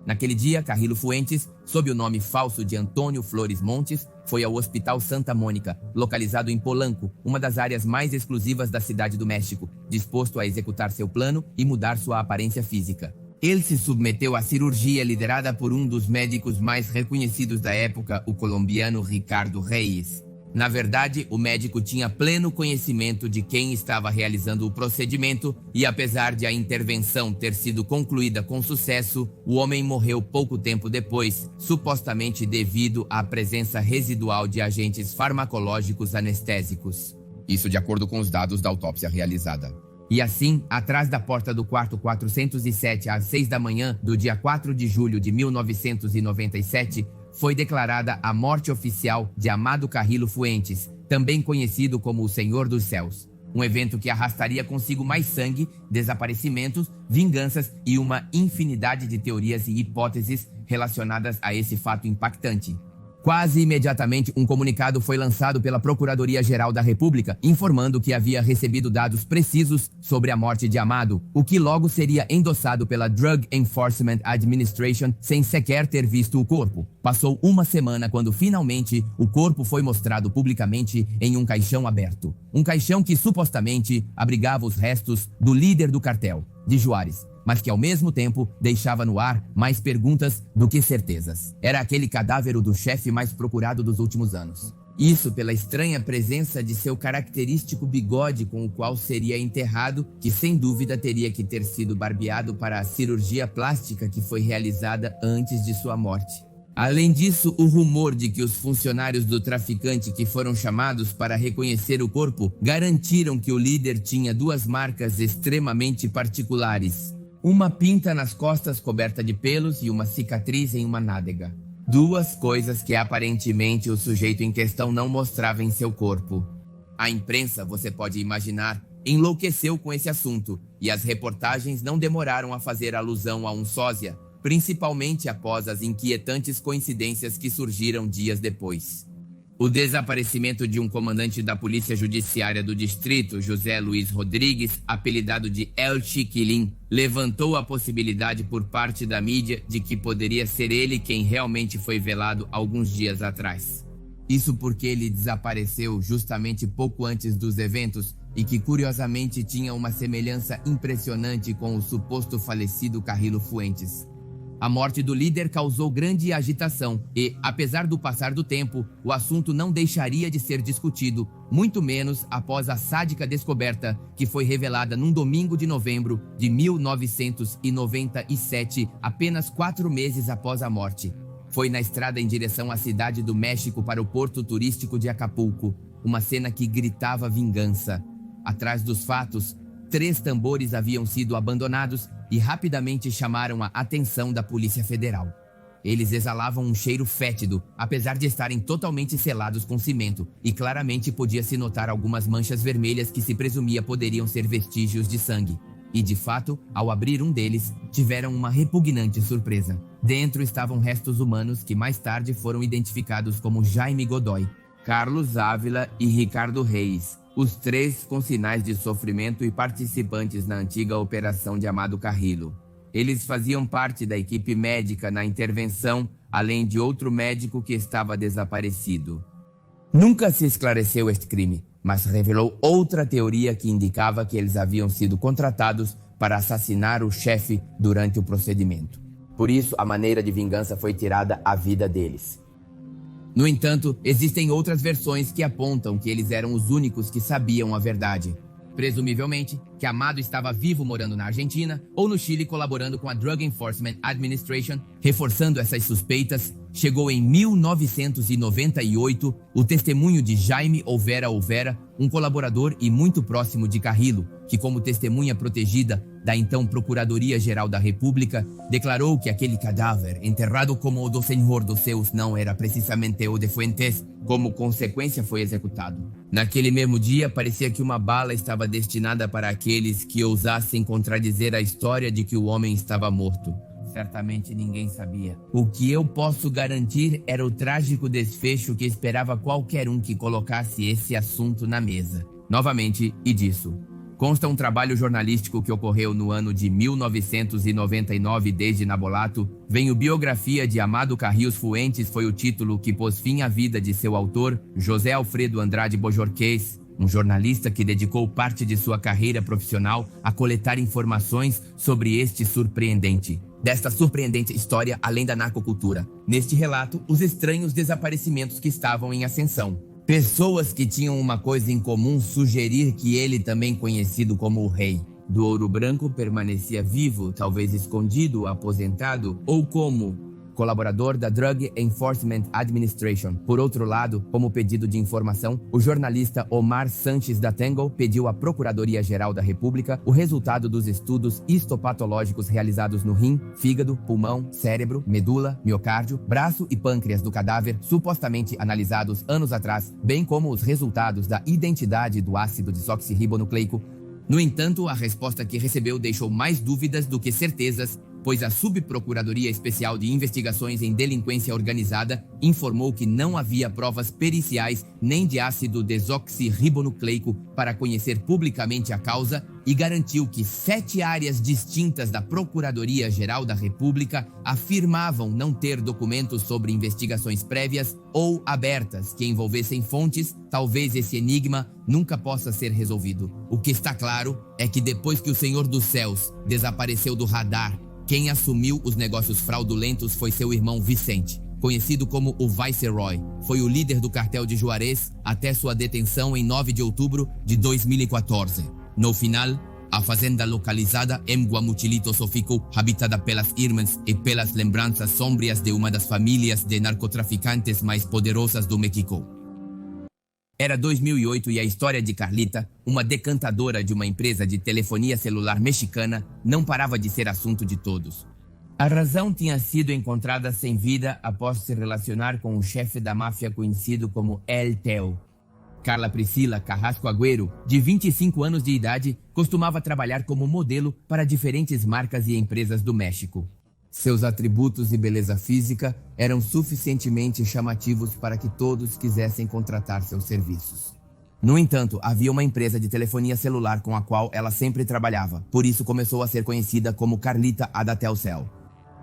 Naquele dia, Carrillo Fuentes, sob o nome falso de Antônio Flores Montes, foi ao Hospital Santa Mônica, localizado em Polanco, uma das áreas mais exclusivas da cidade do México, disposto a executar seu plano e mudar sua aparência física. Ele se submeteu à cirurgia liderada por um dos médicos mais reconhecidos da época, o colombiano Ricardo Reyes. Na verdade, o médico tinha pleno conhecimento de quem estava realizando o procedimento e, apesar de a intervenção ter sido concluída com sucesso, o homem morreu pouco tempo depois, supostamente devido à presença residual de agentes farmacológicos anestésicos. Isso de acordo com os dados da autópsia realizada. E assim, atrás da porta do quarto 407 às 6 da manhã do dia 4 de julho de 1997, foi declarada a morte oficial de Amado Carrillo Fuentes, também conhecido como o Senhor dos Céus. Um evento que arrastaria consigo mais sangue, desaparecimentos, vinganças e uma infinidade de teorias e hipóteses relacionadas a esse fato impactante. Quase imediatamente, um comunicado foi lançado pela Procuradoria-Geral da República, informando que havia recebido dados precisos sobre a morte de Amado, o que logo seria endossado pela Drug Enforcement Administration sem sequer ter visto o corpo. Passou uma semana quando, finalmente, o corpo foi mostrado publicamente em um caixão aberto. Um caixão que, supostamente, abrigava os restos do líder do cartel, de Juárez, mas que ao mesmo tempo deixava no ar mais perguntas do que certezas. Era aquele cadáver do chefe mais procurado dos últimos anos. Isso pela estranha presença de seu característico bigode com o qual seria enterrado, que sem dúvida teria que ter sido barbeado para a cirurgia plástica que foi realizada antes de sua morte. Além disso, o rumor de que os funcionários do traficante que foram chamados para reconhecer o corpo garantiram que o líder tinha duas marcas extremamente particulares. Uma pinta nas costas coberta de pelos e uma cicatriz em uma nádega. Duas coisas que aparentemente o sujeito em questão não mostrava em seu corpo. A imprensa, você pode imaginar, enlouqueceu com esse assunto e as reportagens não demoraram a fazer alusão a um sósia, principalmente após as inquietantes coincidências que surgiram dias depois. O desaparecimento de um comandante da Polícia Judiciária do Distrito, José Luiz Rodrigues, apelidado de El Chiquilín, levantou a possibilidade por parte da mídia de que poderia ser ele quem realmente foi velado alguns dias atrás. Isso porque ele desapareceu justamente pouco antes dos eventos e que curiosamente tinha uma semelhança impressionante com o suposto falecido Carrilo Fuentes. A morte do líder causou grande agitação e, apesar do passar do tempo, o assunto não deixaria de ser discutido, muito menos após a sádica descoberta que foi revelada num domingo de novembro de 1997, apenas 4 meses após a morte. Foi na estrada em direção à cidade do México para o porto turístico de Acapulco, uma cena que gritava vingança. Atrás dos fatos, 3 tambores haviam sido abandonados e rapidamente chamaram a atenção da Polícia Federal. Eles exalavam um cheiro fétido, apesar de estarem totalmente selados com cimento, e claramente podia-se notar algumas manchas vermelhas que se presumia poderiam ser vestígios de sangue. E, de fato, ao abrir um deles, tiveram uma repugnante surpresa. Dentro estavam restos humanos que mais tarde foram identificados como Jaime Godoy, Carlos Ávila e Ricardo Reis, os 3 com sinais de sofrimento e participantes na antiga operação de Amado Carrilo. Eles faziam parte da equipe médica na intervenção, além de outro médico que estava desaparecido. Nunca se esclareceu este crime, mas revelou outra teoria que indicava que eles haviam sido contratados para assassinar o chefe durante o procedimento. Por isso, a maneira de vingança foi tirada à vida deles. No entanto, existem outras versões que apontam que eles eram os únicos que sabiam a verdade. Presumivelmente, que Amado estava vivo morando na Argentina ou no Chile colaborando com a Drug Enforcement Administration. Reforçando essas suspeitas, chegou em 1998 o testemunho de Jaime Olvera, um colaborador e muito próximo de Carrilo, que como testemunha protegida da então Procuradoria-Geral da República, declarou que aquele cadáver, enterrado como o do Senhor dos Céus, não era precisamente o de Fuentes, como consequência foi executado. Naquele mesmo dia, parecia que uma bala estava destinada para aqueles que ousassem contradizer a história de que o homem estava morto. Certamente ninguém sabia. O que eu posso garantir era o trágico desfecho que esperava qualquer um que colocasse esse assunto na mesa. Novamente, e disso consta um trabalho jornalístico que ocorreu no ano de 1999 desde Nabolato. Vem o Biografia de Amado Carril Fuentes, foi o título que pôs fim à vida de seu autor, José Alfredo Andrade Bojorquez, um jornalista que dedicou parte de sua carreira profissional a coletar informações sobre desta surpreendente história além da narcocultura. Neste relato, os estranhos desaparecimentos que estavam em ascensão. Pessoas que tinham uma coisa em comum sugerir que ele, também conhecido como o Rei do Ouro Branco, permanecia vivo, talvez escondido, aposentado, ou como colaborador da Drug Enforcement Administration. Por outro lado, como pedido de informação, o jornalista Omar Sanches da Tangle pediu à Procuradoria-Geral da República o resultado dos estudos histopatológicos realizados no rim, fígado, pulmão, cérebro, medula, miocárdio, braço e pâncreas do cadáver, supostamente analisados anos atrás, bem como os resultados da identidade do ácido desoxirribonucleico. No entanto, a resposta que recebeu deixou mais dúvidas do que certezas, pois a Subprocuradoria Especial de Investigações em Delinquência Organizada informou que não havia provas periciais nem de ácido desoxirribonucleico para conhecer publicamente a causa e garantiu que 7 áreas distintas da Procuradoria-Geral da República afirmavam não ter documentos sobre investigações prévias ou abertas que envolvessem fontes. Talvez esse enigma nunca possa ser resolvido. O que está claro é que depois que o Senhor dos Céus desapareceu do radar, quem assumiu os negócios fraudulentos foi seu irmão Vicente, conhecido como o Viceroy. Foi o líder do cartel de Juarez até sua detenção em 9 de outubro de 2014. No final, a fazenda localizada em Guamuchilito só ficou habitada pelas irmãs e pelas lembranças sombrias de uma das famílias de narcotraficantes mais poderosas do México. Era 2008 e a história de Carlita, uma decantadora de uma empresa de telefonia celular mexicana, não parava de ser assunto de todos. A razão tinha sido encontrada sem vida após se relacionar com o chefe da máfia conhecido como El Teo. Carla Priscila Carrasco Agüero, de 25 anos de idade, costumava trabalhar como modelo para diferentes marcas e empresas do México. Seus atributos e beleza física eram suficientemente chamativos para que todos quisessem contratar seus serviços. No entanto, havia uma empresa de telefonia celular com a qual ela sempre trabalhava, por isso começou a ser conhecida como Carlita a da Telcel.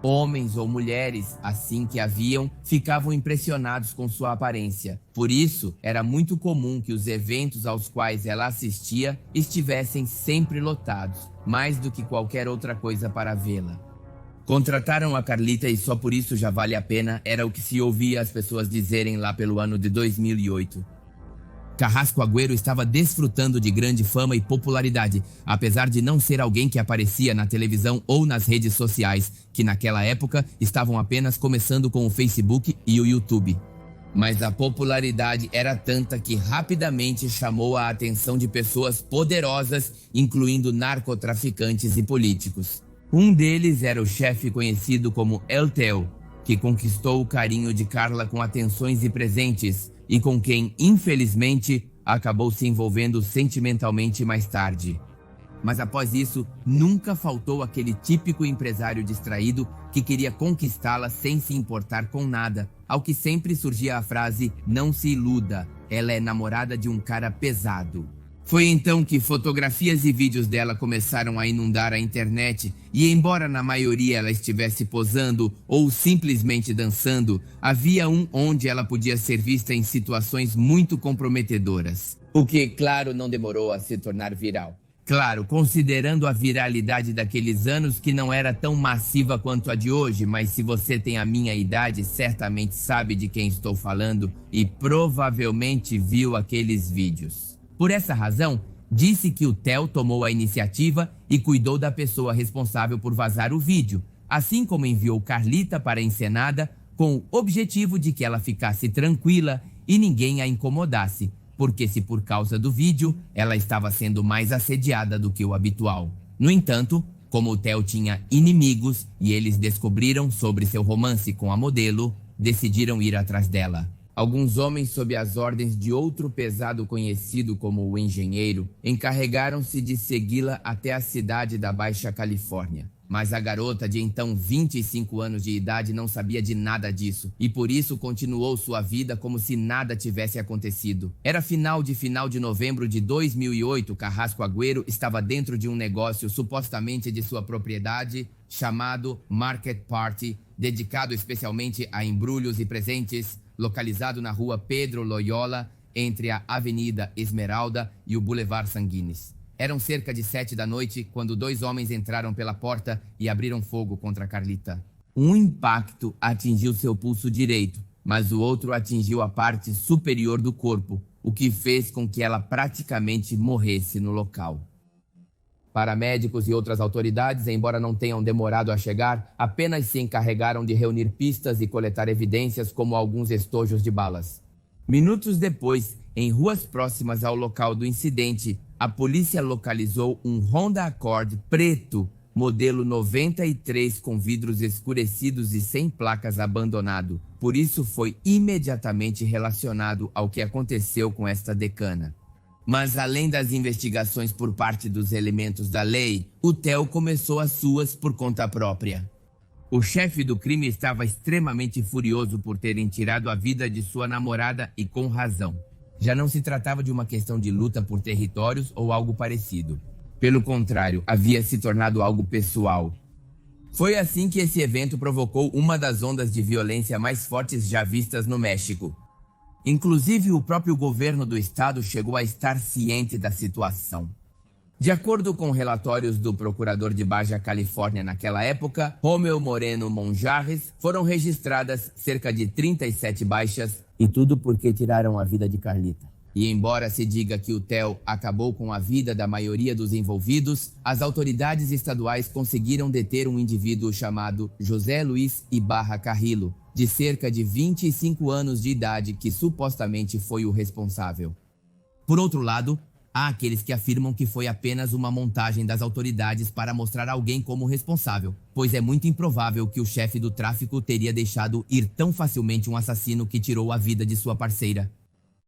Homens ou mulheres, assim que a viam, ficavam impressionados com sua aparência. Por isso, era muito comum que os eventos aos quais ela assistia estivessem sempre lotados, mais do que qualquer outra coisa para vê-la. Contrataram a Carlita e só por isso já vale a pena, era o que se ouvia as pessoas dizerem lá pelo ano de 2008. Carrasco Agüero estava desfrutando de grande fama e popularidade, apesar de não ser alguém que aparecia na televisão ou nas redes sociais, que naquela época estavam apenas começando com o Facebook e o YouTube. Mas a popularidade era tanta que rapidamente chamou a atenção de pessoas poderosas, incluindo narcotraficantes e políticos. Um deles era o chefe conhecido como El Teo, que conquistou o carinho de Carla com atenções e presentes e com quem, infelizmente, acabou se envolvendo sentimentalmente mais tarde. Mas após isso, nunca faltou aquele típico empresário distraído que queria conquistá-la sem se importar com nada, ao que sempre surgia a frase "não se iluda, ela é namorada de um cara pesado". Foi então que fotografias e vídeos dela começaram a inundar a internet e, embora na maioria ela estivesse posando ou simplesmente dançando, havia um onde ela podia ser vista em situações muito comprometedoras. O que, claro, não demorou a se tornar viral. Claro, considerando a viralidade daqueles anos, que não era tão massiva quanto a de hoje, mas se você tem a minha idade, certamente sabe de quem estou falando e provavelmente viu aqueles vídeos. Por essa razão, disse que o Theo tomou a iniciativa e cuidou da pessoa responsável por vazar o vídeo, assim como enviou Carlita para a encenada com o objetivo de que ela ficasse tranquila e ninguém a incomodasse, porque se por causa do vídeo ela estava sendo mais assediada do que o habitual. No entanto, como o Theo tinha inimigos e eles descobriram sobre seu romance com a modelo, decidiram ir atrás dela. Alguns homens, sob as ordens de outro pesado conhecido como o Engenheiro, encarregaram-se de segui-la até a cidade da Baixa Califórnia. Mas a garota, de então 25 anos de idade, não sabia de nada disso e por isso continuou sua vida como se nada tivesse acontecido. Era final de novembro de 2008, Carrasco Agüero estava dentro de um negócio supostamente de sua propriedade chamado Market Party, dedicado especialmente a embrulhos e presentes, localizado na rua Pedro Loyola, entre a Avenida Esmeralda e o Boulevard Sanguines. Eram cerca de 7 da noite quando 2 homens entraram pela porta e abriram fogo contra Carlita. Um impacto atingiu seu pulso direito, mas o outro atingiu a parte superior do corpo, o que fez com que ela praticamente morresse no local. Paramédicos e outras autoridades, embora não tenham demorado a chegar, apenas se encarregaram de reunir pistas e coletar evidências como alguns estojos de balas. Minutos depois, em ruas próximas ao local do incidente, a polícia localizou um Honda Accord preto, modelo 93 com vidros escurecidos e sem placas abandonado. Por isso foi imediatamente relacionado ao que aconteceu com esta decana. Mas além das investigações por parte dos elementos da lei, o Theo começou as suas por conta própria. O chefe do crime estava extremamente furioso por terem tirado a vida de sua namorada e com razão. Já não se tratava de uma questão de luta por territórios ou algo parecido. Pelo contrário, havia se tornado algo pessoal. Foi assim que esse evento provocou uma das ondas de violência mais fortes já vistas no México. Inclusive, o próprio governo do estado chegou a estar ciente da situação. De acordo com relatórios do procurador de Baja Califórnia naquela época, Romeu Moreno Monjarres, foram registradas cerca de 37 baixas, e tudo porque tiraram a vida de Carlita. E embora se diga que o Theo acabou com a vida da maioria dos envolvidos, as autoridades estaduais conseguiram deter um indivíduo chamado José Luiz Ibarra Carrillo, de cerca de 25 anos de idade, que supostamente foi o responsável. Por outro lado, há aqueles que afirmam que foi apenas uma montagem das autoridades para mostrar alguém como responsável, pois é muito improvável que o chefe do tráfico teria deixado ir tão facilmente um assassino que tirou a vida de sua parceira.